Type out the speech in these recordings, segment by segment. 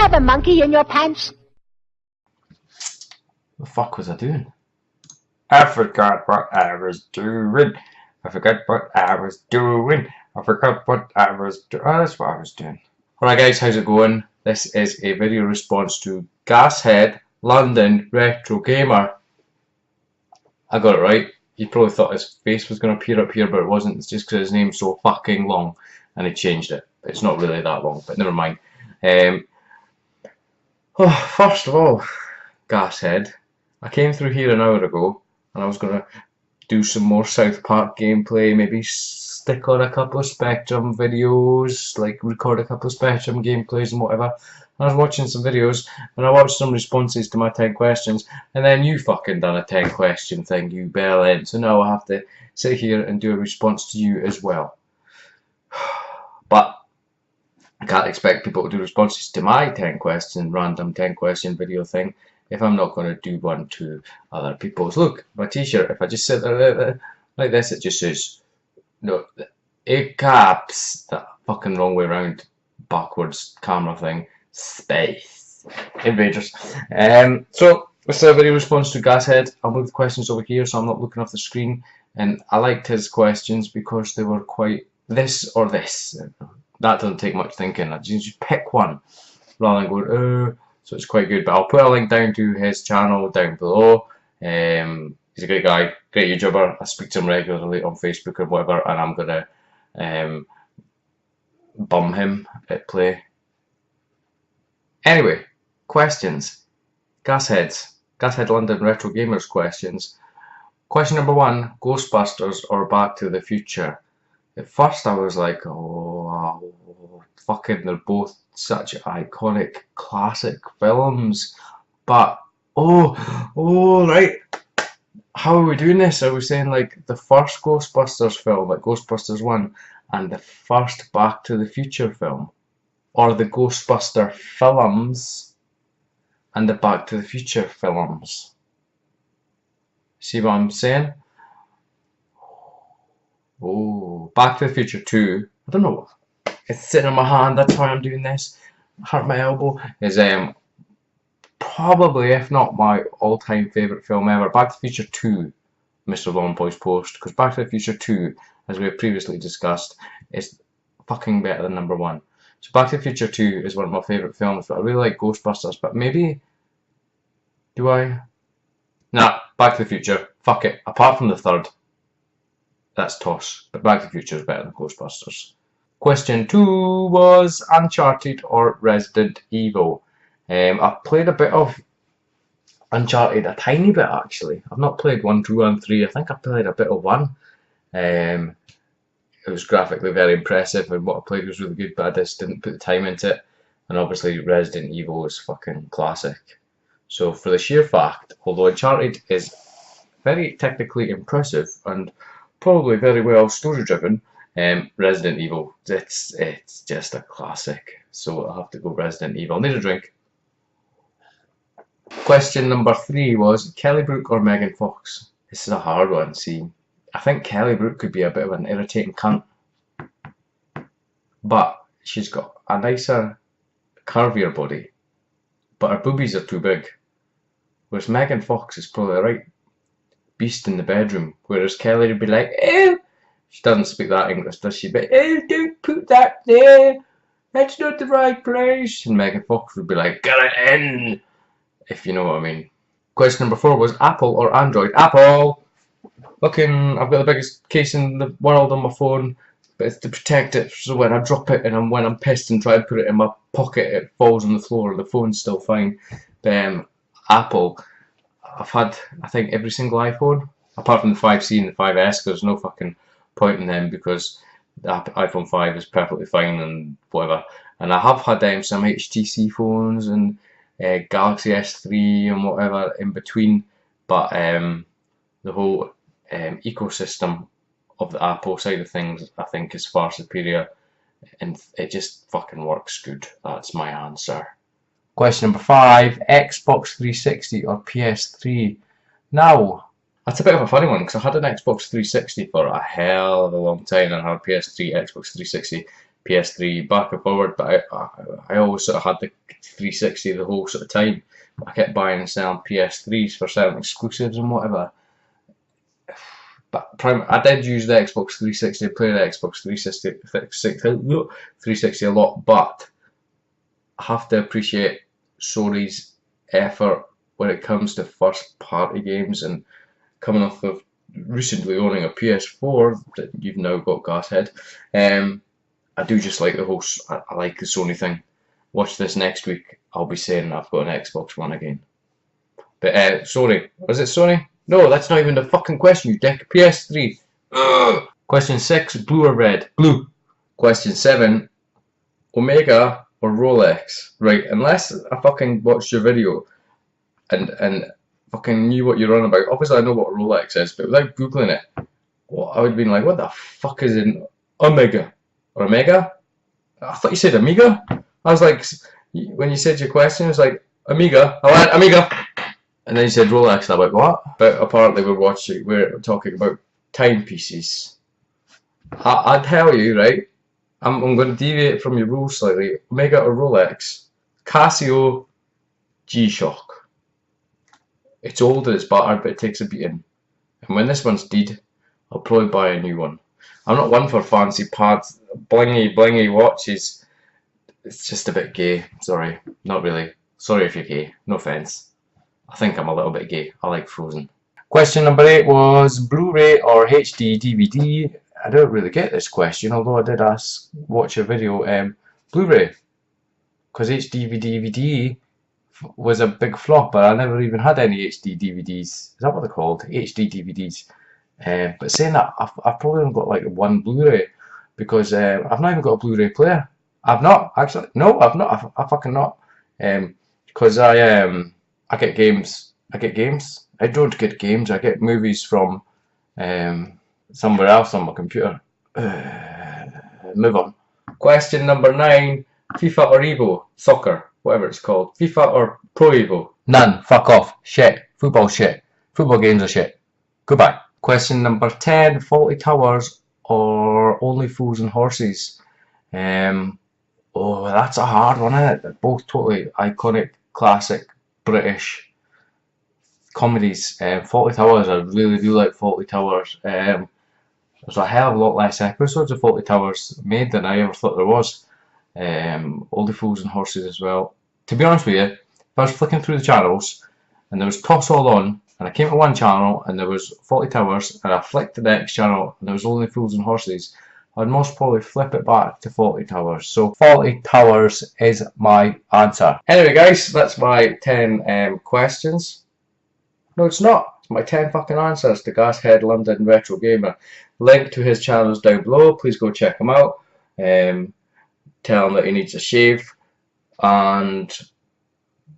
have a monkey in your pants? The fuck was I doing? I forgot what I was doing. I forgot what I was doing. I forgot what I was doing. Oh, that's what I was doing. Alright guys, how's it going? This is a video response to Gashead LondonRetroGamer. I got it right. He probably thought his face was going to appear up here, but it wasn't. It's just because his name's so fucking long and he changed it. It's not really that long, but never mind. First of all, Gashead, I came through here an hour ago and I was going to do some more South Park gameplay, maybe stick on a couple of Spectrum videos, like record a couple of Spectrum gameplays and whatever. I was watching some videos and I watched some responses to my 10 questions, and then you fucking done a 10 question thing, you bellend. So now I have to sit here and do a response to you as well. But I can't expect people to do responses to my 10 question, random 10 question video thing if I'm not going to do one to other people's. Look, my t-shirt, if I just sit there like this, it just says, no, it caps, that fucking wrong way around, backwards camera thing, space, invaders. So, this is a video response to Gashead. I'll move the questions over here so I'm not looking off the screen, and I liked his questions because they were quite this or this. That doesn't take much thinking. I just pick one rather than going, so it's quite good. But I'll put a link down to his channel down below. He's a great guy, great YouTuber. I speak to him regularly on Facebook or whatever, and I'm gonna bum him at play. Anyway, questions. Gashead LondonRetroGamer's questions. Question number 1, Ghostbusters or Back to the Future? At first I was like, oh, fucking, they're both such iconic classic films. But, right. How are we doing this? Are we saying like the first Ghostbusters film, like Ghostbusters 1, and the first Back to the Future film? Or the Ghostbuster films and the Back to the Future films? See what I'm saying? Oh, Back to the Future 2. I don't know. It's sitting on my hand. That's why I'm doing this. Hurt my elbow. Is probably, if not my all-time favourite film ever. Back to the Future 2, Mr. Longboy's post. Because Back to the Future 2, as we have previously discussed, is fucking better than number 1. So Back to the Future 2 is one of my favourite films, but I really like Ghostbusters. But maybe... do I? Nah, Back to the Future. Fuck it. Apart from the third. That's toss. But Back to the Future is better than Ghostbusters. Question 2 was Uncharted or Resident Evil. I've played a bit of Uncharted, a tiny bit actually. I've not played 1, 2 and 3. I think I played a bit of 1. It was graphically very impressive and what I played was really good, but I just didn't put the time into it. And obviously Resident Evil is fucking classic. So for the sheer fact, although Uncharted is very technically impressive and probably very well story driven, Resident Evil, it's just a classic. So I'll have to go Resident Evil. Need a drink. Question number 3 was Kelly Brooke or Megan Fox? This is a hard one, see. I think Kelly Brooke could be a bit of an irritating cunt, but she's got a nicer, curvier body, but her boobies are too big. Whereas Megan Fox is probably a right beast in the bedroom, whereas Kelly would be like, eh. She doesn't speak that English, does she? But, eh, don't put that there, that's not the right place. And Megan Fox would be like, get it in, if you know what I mean. Question number 4 was Apple or Android? Apple! Looking, I've got the biggest case in the world on my phone, but it's to protect it, so when I drop it and when I'm pissed and try to put it in my pocket, it falls on the floor. The phone's still fine. Apple, I've had, I think, every single iPhone, apart from the 5C and the 5S, there's no fucking point in them because the iPhone 5 is perfectly fine and whatever. And I have had some HTC phones and Galaxy S3 and whatever in between, but the whole ecosystem of the Apple side of things I think is far superior, and it just fucking works good. That's my answer. Question number 5, Xbox 360 or PS3? Now, that's a bit of a funny one because I had an Xbox 360 for a hell of a long time and I had a PS3, Xbox 360. PS3 back and forward, but I always sort of had the 360 the whole sort of time. I kept buying and selling PS3s for certain exclusives and whatever. But I did use the Xbox 360, play the Xbox 360 a lot, but I have to appreciate Sony's effort when it comes to first party games, and coming off of recently owning a PS4 that you've now got, Gashead. I do just like the whole, I like the Sony thing. Watch this next week, I'll be saying I've got an Xbox One again. But sorry, was it Sony? No, that's not even the fucking question, you dick. PS3. Ugh. Question 6, blue or red? Blue. Question 7, Omega or Rolex? Right, unless I fucking watched your video and fucking knew what you're on about. Obviously I know what Rolex is, but without googling it, I would have been like, what the fuck is an Omega? Or Omega? I thought you said Amiga. I was like, when you said your question, it was like, Amiga. I went, Amiga. And then you said Rolex, and I went, what? But apparently we're talking about timepieces. I tell you, right, I'm going to deviate from your rules slightly. Omega or Rolex? Casio G-Shock. It's old and it's battered, but it takes a beating. And when this one's dead, I'll probably buy a new one. I'm not one for fancy pads, blingy watches. It's just a bit gay. Sorry, not really. Sorry if you're gay. No offence. I think I'm a little bit gay. I like Frozen. Question number 8 was Blu-ray or HD DVD. I don't really get this question, although I did watch a video. Blu-ray, because HD DVD was a big flop, but I never even had any HD DVDs. Is that what they're called? HD DVDs. But saying that, I've probably only got like one Blu-ray, because I've not even got a Blu-ray player. I've not, actually. No, I've not. I fucking not. Because I get games. I don't get games. I get movies from somewhere else on my computer. Move on. Question number 9. FIFA or Evo? Soccer, whatever it's called. FIFA or Pro Evo? None. Fuck off. Shit. Football shit. Football games are shit. Goodbye. Question number 10. Fawlty Towers or Only Fools and Horses? Oh, that's a hard one, isn't it? They're both totally iconic, classic British comedies. Fawlty Towers, I really do like Fawlty Towers. There's a hell of a lot less episodes of Fawlty Towers made than I ever thought there was. Only Fools and Horses as well. To be honest with you, if I was flicking through the channels and there was Toss All On, and I came to one channel and there was Fawlty Towers, and I flicked to the next channel and there was Only Fools and Horses, I'd most probably flip it back to Fawlty Towers. So Fawlty Towers is my answer. Anyway guys, that's my 10 questions. No, it's not. It's my 10 fucking answers to Gashead LondonRetroGamer. Link to his channels down below. Please go check him out. Tell him that he needs a shave. And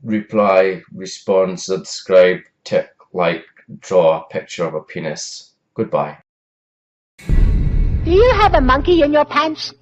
reply, respond, subscribe, tick, like, draw a picture of a penis. Goodbye. Do you have a monkey in your pants?